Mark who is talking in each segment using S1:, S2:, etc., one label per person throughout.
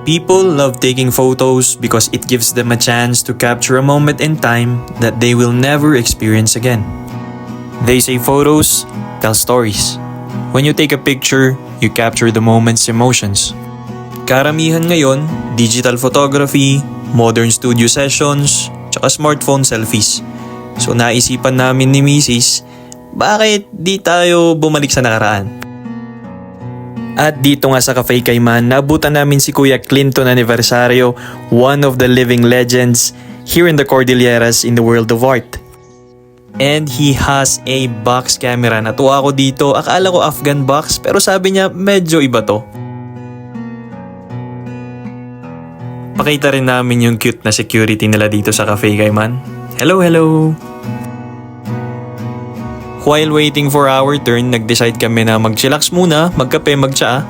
S1: People love taking photos because it gives them a chance to capture a moment in time that they will never experience again. They say photos tell stories. When you take a picture, you capture the moment's emotions. Karamihan ngayon, digital photography, modern studio sessions, tsaka smartphone selfies. So naisipan namin ni Mrs., bakit di tayo bumalik sa nakaraan? At dito nga sa Cafe Cayman, naabutan namin si Kuya Clinton Aniversario, one of the living legends here in the Cordilleras in the world of art. And he has a box camera. Natuwa ako dito, akala ko Afghan box pero sabi niya medyo iba to. Pakita rin namin yung cute na security nila dito sa Cafe Cayman. Hello, hello! While waiting for our turn, nag-decide kami na mag-chillax muna, magkape, magtsaa.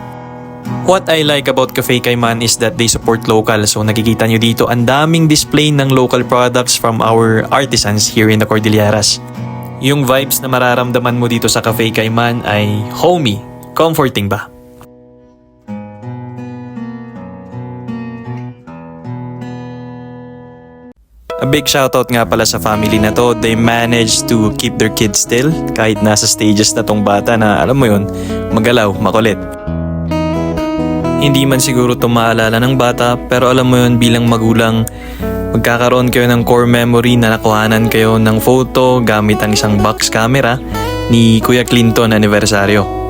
S1: What I like about Cafe Cayman is that they support local. So nakikita nyo dito, ang daming display ng local products from our artisans here in the Cordilleras. Yung vibes na mararamdaman mo dito sa Cafe Cayman ay homey, comforting ba? A big shoutout nga pala sa family na to. They managed to keep their kids still kahit nasa stages na tong bata na alam mo yun, magalaw, makulit. Hindi man siguro ito maalala ng bata pero alam mo yun bilang magulang, magkakaroon kayo ng core memory na nakuhanan kayo ng photo gamit ang isang box camera ni Kuya Clinton Aniversario.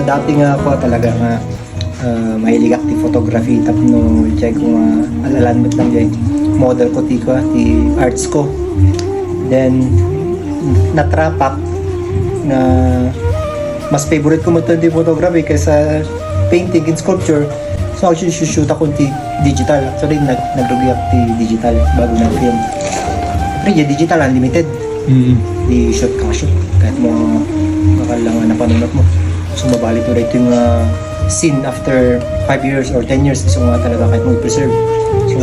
S2: Dati nga ako talaga nga mahilig active photography tapos no check ko nga alalan mo lang dyan model ko ti arts ko then natrapak na mas favorite ko mo ito di photography kaysa painting and sculpture so actually shoot ako ti digital actually nagrugi ako ti digital bago nag-film pero yung digital unlimited di shoot kahit mo makalangan na panunod mo. So mabalik to rin yung scene after 5 years or 10 years so nga talaga kahit mo i-preserve so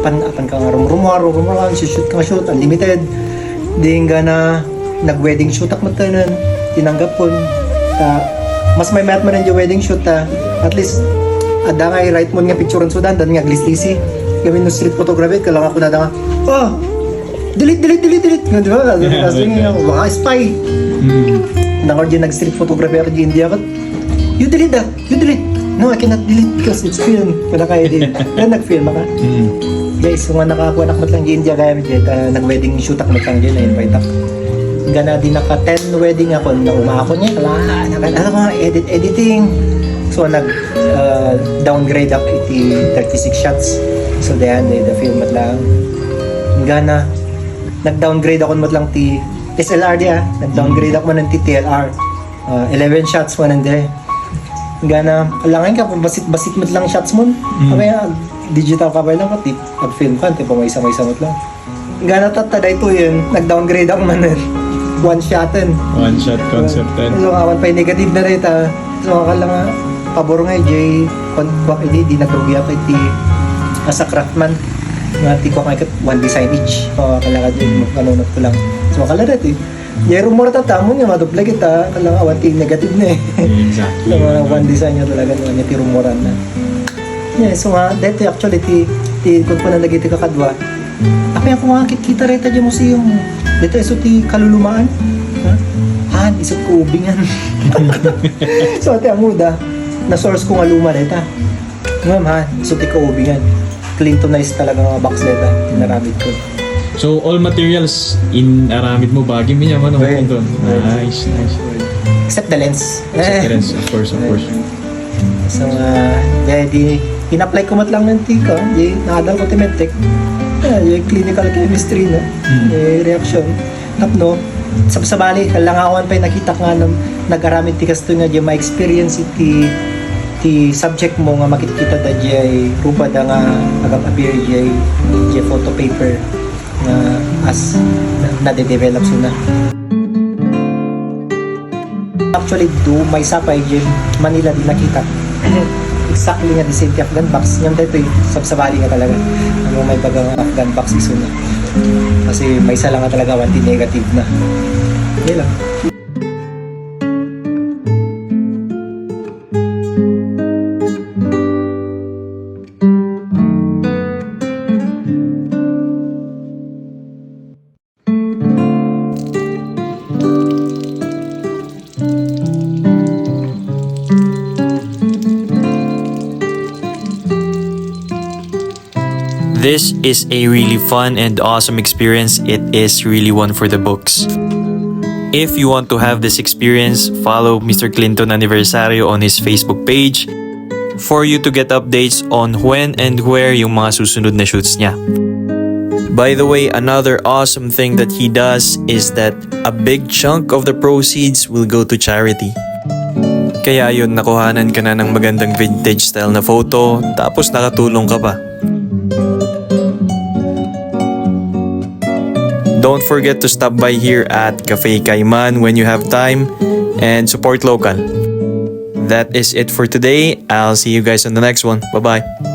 S2: apan ka nga rumaro shoot ka shoot unlimited di nga na nag-wedding shoot ak matanan tinanggap ko mas may mat man yung wedding shoot at least ada nga i-write mo nga picturean sudan dan nga glistisi gawin no street photography ka lang ako na nga delete nga di ba kasi nga baka spy Nakor dyan nag-street photography ako dyan India. You delete that. No, I cannot delete because it's film. Wala kaya din. Kaya nag-film ako. Guys, kung nakakuha na lang dyan India kaya dyan, nag-wedding shoot ako lang dyan, na-invite ako. Gana din naka 10 wedding ako na umako niya. Editing. So nag-downgrade ako iti 36 shots. So the film at lang. Gana, nag-downgrade ako lang ti SLR dia, nag-downgrade ako man ng TLR. 11 shots mo nande. Gana, kailangan ka, basit mo lang shots mo. Kaya, digital ka ba lang pati, pag-film ka, tipo may isa-isa mo lang. Gana tatada ito yun, nag-downgrade ako man ng one shot concept. So, awan pa yung negative na rin So, akala nga, pabor nga, Jay, di nagrugi ako iti as a craftsman. Nga ko nga one design each. Akala ka dyan, kanunod ko lang. So, akala rin Yero mo rata tamo nga madupla kita kalang awati negative na
S3: Exactly.
S2: So, one design niya talaga nga ti rumoran na. Yeah, so nga dito actually ti kung na lagi ti kakadwa. Ako yung kung kita reta di museum. Dito iso ti kalulumaan. Iso ko ubingan. So ate amuda. na-source ko nga luma dito. Ma'am ha, suti ko ubingan. Clintonized talaga mga box dito. Tinaramid ko.
S3: So all materials in aramid mo bagay mo niya man
S2: Well,
S3: doon. Nice.
S2: Except the lens.
S3: Experience, of course.
S2: So, di in-apply ko mat lang ng tika, di nakadal ko timetek. Yung clinical chemistry, no? Reaction. Tapno, sabali, kalangawan pa yung nakita nga ng nag-aramid tikas to nga di ma-experience ti subject mo nga makikita da di rupa da nga nag-appear di photo paper nga as na-develop suna. Actually, may sapay di Manila din nakita. Exactly nga the same Afghan box. Yung dito sabsabali nga talaga. Ano may bagang Afghan box iso na. Kasi may isa lang nga talaga wanti negative na. Yan lang.
S1: This is a really fun and awesome experience. It is really one for the books. If you want to have this experience, follow Mr. Clinton Aniversario on his Facebook page for you to get updates on when and where yung mga susunod na shoots niya. By the way, another awesome thing that he does is that a big chunk of the proceeds will go to charity. Kaya yun, nakuhanan ka na ng magandang vintage style na photo, tapos nakatulong ka pa. Don't forget to stop by here at Cafe Cayman when you have time and support local. That is it for today. I'll see you guys on the next one. Bye-bye.